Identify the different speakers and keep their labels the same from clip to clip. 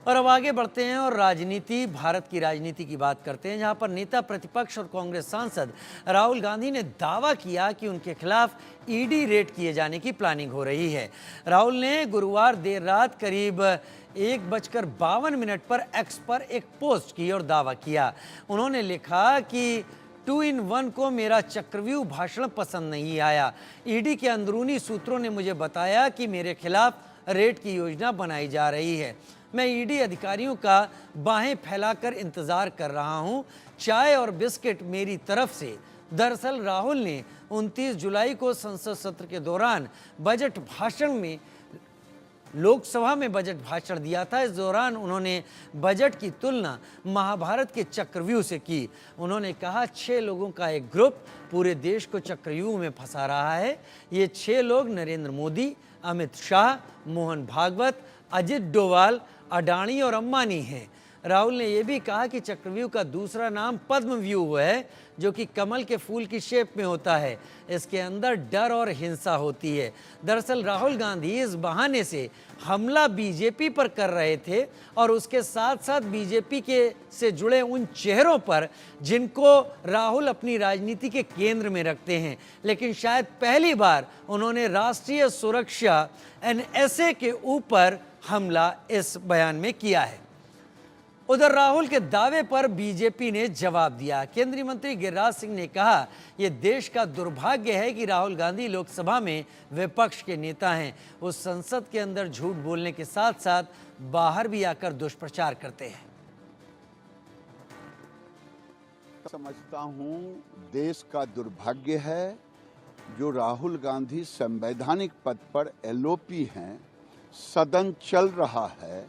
Speaker 1: और अब आगे बढ़ते हैं और भारत की राजनीति की बात करते हैं, जहां पर नेता प्रतिपक्ष और कांग्रेस सांसद राहुल गांधी ने दावा किया कि उनके खिलाफ ईडी रेड किए जाने की प्लानिंग हो रही है। राहुल ने गुरुवार देर रात करीब 1:52 पर एक्स पर एक पोस्ट की और दावा किया। उन्होंने लिखा कि 2-in-1 को मेरा चक्रव्यूह भाषण पसंद नहीं आया। ईडी के अंदरूनी सूत्रों ने मुझे बताया कि मेरे खिलाफ रेड की योजना बनाई जा रही है। मैं ईडी अधिकारियों का बाहें फैलाकर इंतजार कर रहा हूं। चाय और बिस्किट मेरी तरफ से। दरअसल राहुल ने 29 जुलाई को संसद सत्र के दौरान लोकसभा में बजट भाषण दिया था। इस दौरान उन्होंने बजट की तुलना महाभारत के चक्रव्यूह से की। उन्होंने कहा 6 लोगों का एक ग्रुप पूरे देश को चक्रव्यूह में फंसा रहा है। ये 6 लोग नरेंद्र मोदी, अमित शाह, मोहन भागवत, अजित डोवाल, अडानी और अंबानी हैं। राहुल ने यह भी कहा कि चक्रव्यूह का दूसरा नाम पद्मव्यूह है, जो कि कमल के फूल की शेप में होता है। इसके अंदर डर और हिंसा होती है। दरअसल राहुल गांधी इस बहाने से हमला बीजेपी पर कर रहे थे और उसके साथ साथ बीजेपी से जुड़े उन चेहरों पर जिनको राहुल अपनी राजनीति के केंद्र में रखते हैं। लेकिन शायद पहली बार उन्होंने राष्ट्रीय सुरक्षा NSA के ऊपर हमला इस बयान में किया है। उधर राहुल के दावे पर बीजेपी ने जवाब दिया। केंद्रीय मंत्री गिरिराज सिंह ने कहा, यह देश का दुर्भाग्य है कि राहुल गांधी लोकसभा में विपक्ष के नेता हैं। वो संसद के अंदर झूठ बोलने के साथ साथ बाहर भी आकर दुष्प्रचार करते हैं।
Speaker 2: समझता हूं देश का दुर्भाग्य है जो राहुल गांधी संवैधानिक पद पर LOP हैं। सदन चल रहा है,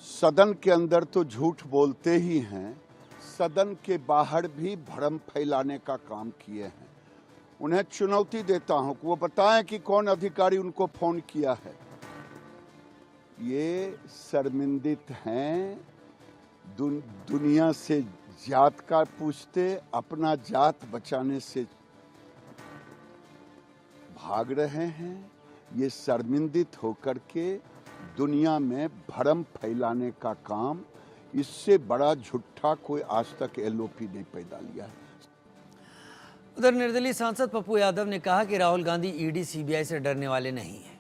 Speaker 2: सदन के अंदर तो झूठ बोलते ही हैं, सदन के बाहर भी भ्रम फैलाने का काम किए हैं। उन्हें चुनौती देता हूं कि वो बताएं कि कौन अधिकारी उनको फोन किया है। ये शर्मिंदित हैं, दुनिया से जात का पूछते, अपना जात बचाने से भाग रहे हैं। ये शर्मिंदित होकर के दुनिया में भ्रम फैलाने का काम, इससे बड़ा झूठा कोई आज तक LOP नहीं पैदा लिया है।
Speaker 1: उधर निर्दलीय सांसद पप्पू यादव ने कहा कि राहुल गांधी ईडी CBI से डरने वाले नहीं हैं।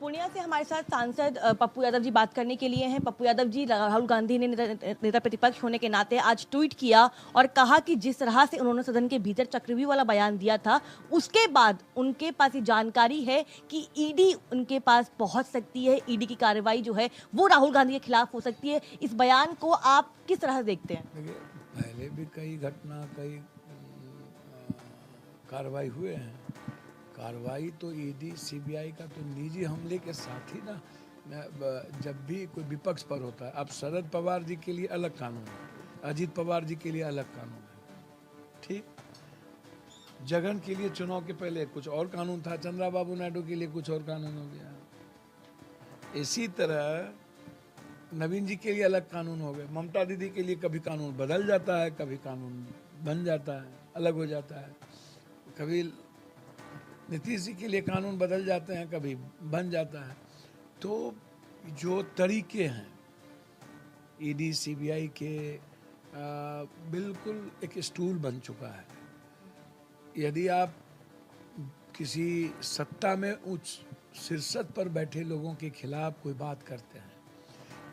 Speaker 3: पूर्णिया से हमारे साथ सांसद पप्पू यादव जी बात करने के लिए हैं। पप्पू यादव जी, राहुल गांधी ने नेता प्रतिपक्ष होने के नाते आज ट्वीट किया और कहा कि जिस तरह से उन्होंने सदन के भीतर चक्रव्यूह वाला बयान दिया था, उसके बाद उनके पास ये जानकारी है कि ईडी उनके पास पहुंच सकती है। ईडी की कार्रवाई जो है वो राहुल गांधी के खिलाफ हो सकती है। इस बयान को आप किस तरह से देखते हैं?
Speaker 4: देखिए, पहले भी कई कार्रवाई हुए हैं। कार्रवाई तो ईडी CBI का तो निजी हमले के साथ ही ना, जब भी कोई विपक्ष पर होता है। अब शरद पवार जी के लिए अलग कानून है, अजीत पवार जी के लिए अलग कानून है, ठीक। जगन के लिए चुनाव के पहले कुछ और कानून था, चंद्रबाबू नायडू के लिए कुछ और कानून हो गया। इसी तरह नवीन जी के लिए अलग कानून हो गए। ममता दीदी के लिए कभी कानून बदल जाता है, कभी कानून बन जाता है, अलग हो जाता है। कभी नीतीश जी के लिए कानून बदल जाते हैं, कभी बन जाता है। तो जो तरीके हैं ईडी CBI के, बिल्कुल एक स्टूल बन चुका है। यदि आप किसी सत्ता में उच्च शीर्षक पर बैठे लोगों के खिलाफ कोई बात करते हैं,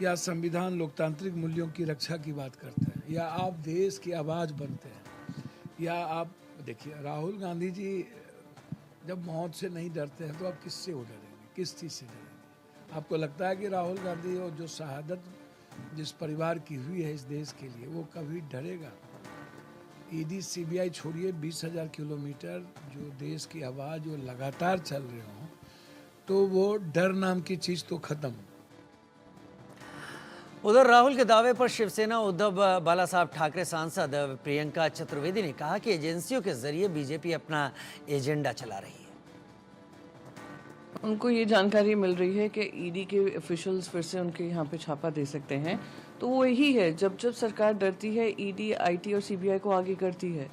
Speaker 4: या संविधान लोकतांत्रिक मूल्यों की रक्षा की बात करते हैं, या आप देश की आवाज़ बनते हैं, या आप देखिए राहुल गांधी जी जब मौत से नहीं डरते हैं तो आप किससे वो डरेंगे, किस चीज़ से डरेंगे? आपको लगता है कि राहुल गांधी और जो शहादत जिस परिवार की हुई है इस देश के लिए, वो कभी डरेगा? ईडी CBI छोड़िए, 20,000 किलोमीटर जो देश की आवाज़ वो लगातार चल रहे हों, तो वो डर नाम की चीज़ तो ख़त्म।
Speaker 1: उधर राहुल के दावे पर शिवसेना उद्धव बाला साहब ठाकरे सांसद प्रियंका चतुर्वेदी ने कहा कि एजेंसियों के जरिए बीजेपी अपना एजेंडा चला रही है।
Speaker 5: उनको ये जानकारी मिल रही है कि ईडी के ऑफिशियल्स फिर से उनके यहाँ पे छापा दे सकते हैं। तो वो यही है, जब जब सरकार डरती है ईडी, IT और CBI को आगे करती है।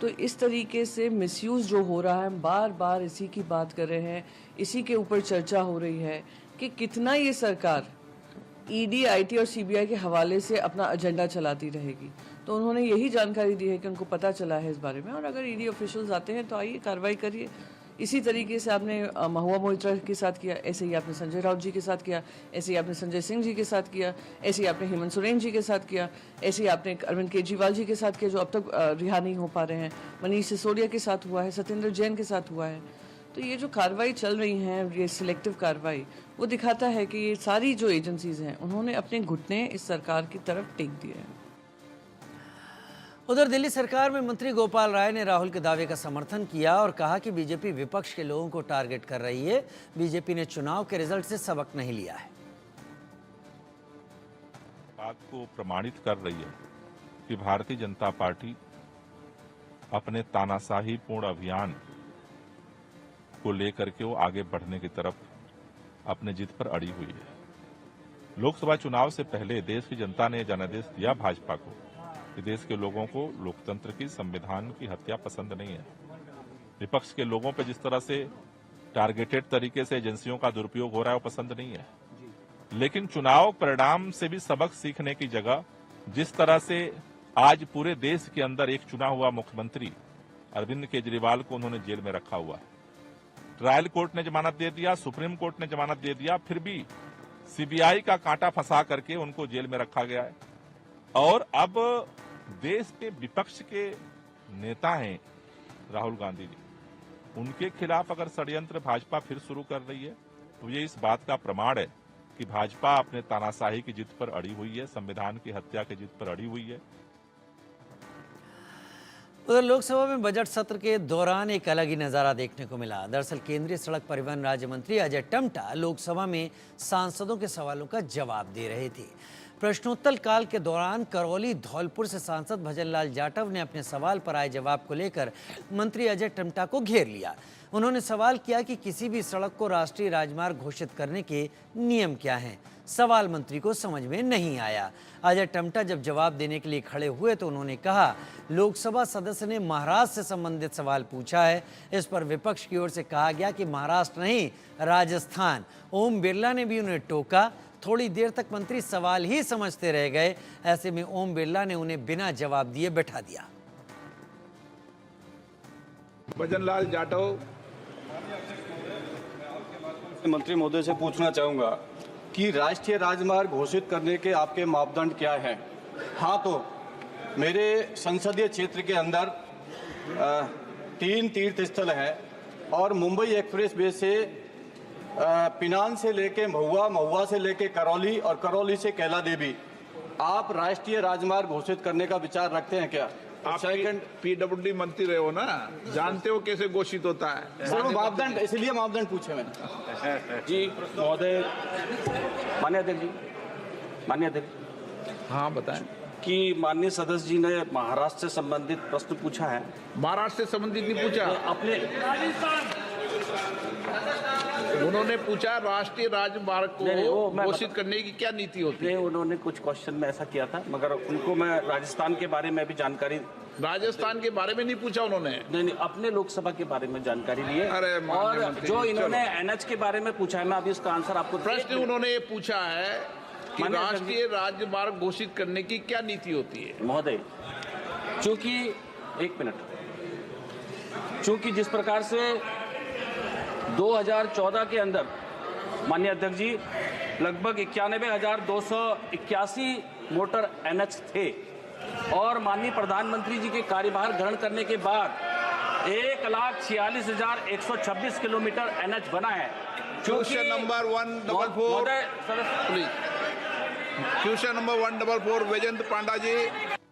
Speaker 5: तो इस तरीके से मिसयूज़ जो हो रहा है, हम बार बार इसी की बात कर रहे हैं, इसी के ऊपर चर्चा हो रही है कि कितना ये सरकार ईडी, आईटी और सीबीआई के हवाले से अपना एजेंडा चलाती रहेगी। तो उन्होंने यही जानकारी दी है कि उनको पता चला है इस बारे में, और अगर ईडी ऑफिशियल्स आते हैं तो आइए कार्रवाई करिए। इसी तरीके से आपने महुआ मोइत्रा के साथ किया, ऐसे ही आपने संजय राउत जी के साथ किया, ऐसे ही आपने संजय सिंह जी के साथ किया, ऐसे ही आपने हेमंत सोरेन जी के साथ किया, ऐसे ही आपने अरविंद केजरीवाल जी के साथ किया जो अब तक रिहा नहीं हो पा रहे हैं, मनीष सिसोदिया के साथ हुआ है, सत्येंद्र जैन के साथ हुआ है। तो ये जो कार्रवाई चल रही है, ये सिलेक्टिव कार्रवाई, वो दिखाता है कि ये सारी जो एजेंसीज हैं उन्होंने अपने घुटने इस सरकार की तरफ टेक दिए हैं।
Speaker 1: उधर दिल्ली सरकार में मंत्री गोपाल राय ने राहुल के दावे का समर्थन किया और कहा कि बीजेपी विपक्ष के लोगों को टारगेट कर रही है। बीजेपी ने चुनाव के रिजल्ट से सबक नहीं लिया है।
Speaker 6: बात को प्रमाणित कर रही है कि भारतीय जनता पार्टी अपने तानाशाही पूर्ण अभियान को लेकर के वो आगे बढ़ने की तरफ अपने जिद पर अड़ी हुई है। लोकसभा चुनाव से पहले देश की जनता ने जनादेश दिया भाजपा को कि देश के लोगों को लोकतंत्र की, संविधान की हत्या पसंद नहीं है। विपक्ष के लोगों पर जिस तरह से टारगेटेड तरीके से एजेंसियों का दुरुपयोग हो रहा है वो पसंद नहीं है। लेकिन चुनाव परिणाम से भी सबक सीखने की जगह जिस तरह से आज पूरे देश के अंदर एक चुना हुआ मुख्यमंत्री अरविंद केजरीवाल को उन्होंने जेल में रखा हुआ है। ट्रायल कोर्ट ने जमानत दे दिया, सुप्रीम कोर्ट ने जमानत दे दिया, फिर भी सीबीआई का कांटा फंसा करके उनको जेल में रखा गया है। और अब देश के विपक्ष के नेता हैं राहुल गांधी जी, उनके खिलाफ अगर षड्यंत्र भाजपा फिर शुरू कर रही है तो ये इस बात का प्रमाण है कि भाजपा अपने तानाशाही की जिद पर अड़ी हुई है, संविधान की हत्या की जिद पर अड़ी हुई है।
Speaker 1: उधर लोकसभा में बजट सत्र के दौरान एक अलग ही नजारा देखने को मिला। दरअसल केंद्रीय सड़क परिवहन राज्य मंत्री अजय टम्टा लोकसभा में सांसदों के सवालों का जवाब दे रहे थे। प्रश्नोत्तर काल के दौरान करौली धौलपुर से सांसद भजनलाल जाटव ने अपने सवाल पर आए जवाब को लेकर मंत्री अजय टम्टा को घेर लिया। उन्होंने सवाल किया कि किसी भी सड़क को राष्ट्रीय राजमार्ग घोषित करने के नियम क्या हैं। सवाल मंत्री को समझ में नहीं आया। अजय टम्टा जब जवाब देने के लिए खड़े हुए तो उन्होंने कहा, लोकसभा सदस्य ने महाराष्ट्र से संबंधित सवाल पूछा है। इस पर विपक्ष की ओर से कहा गया कि महाराष्ट्र नहीं, राजस्थान। ओम बिरला ने भी उन्हें टोका। थोड़ी देर तक मंत्री सवाल ही समझते रह गए। ऐसे में ओम बिरला ने उन्हें बिना जवाब दिए बैठा दिया।
Speaker 7: भजनलाल जाटव,
Speaker 8: मंत्री महोदय से पूछना चाहूंगा कि राष्ट्रीय राजमार्ग घोषित करने के आपके मापदंड क्या हैं? हाँ, तो मेरे संसदीय क्षेत्र के अंदर 3 तीर्थ स्थल है और मुंबई एक्सप्रेस वे से पिनान से लेके महुआ, महुआ से लेके करौली और करौली से कैला देवी आप राष्ट्रीय राजमार्ग घोषित करने का विचार रखते हैं क्या?
Speaker 7: आप पीडब्ल्यूडी मंत्री रहे हो ना, जानते हो कैसे घोषित होता है।
Speaker 8: सर, मापदंड, इसलिए मापदंड पूछे मैंने। जी महोदय, माननीय अध्यक्ष जी, माननीय अध्यक्ष।
Speaker 7: हाँ बताएं।
Speaker 8: कि माननीय सदस्य जी ने महाराष्ट्र से संबंधित प्रश्न पूछा है।
Speaker 7: महाराष्ट्र से संबंधित नहीं पूछा,
Speaker 8: अपने
Speaker 7: उन्होंने पूछा राष्ट्रीय राजमार्ग को घोषित करने की क्या नीति होती है।
Speaker 8: उन्होंने कुछ क्वेश्चन में ऐसा किया था, मगर उनको मैं राजस्थान के बारे में भी जानकारी,
Speaker 7: राजस्थान के बारे में नहीं पूछा उन्होंने।
Speaker 8: नहीं, अपने लोकसभा के बारे में जानकारी ली है।
Speaker 7: अरे
Speaker 8: और जो इन्होंने एनएच के बारे में पूछा है, मैं अभी उसका आंसर आपको।
Speaker 7: प्रश्न उन्होंने ये पूछा है कि राष्ट्रीय राजमार्ग घोषित करने की क्या नीति होती है।
Speaker 8: महोदय, चूंकि एक मिनट, चूंकि जिस प्रकार से 2014 के अंदर माननीय अध्यक्ष जी लगभग 91,281 मोटर एनएच थे और माननीय प्रधानमंत्री जी के कार्यभार ग्रहण करने के बाद 1,46,126 किलोमीटर एनएच बना है।
Speaker 7: Question number 144 please, question number 144 Vaijayant Panda ji.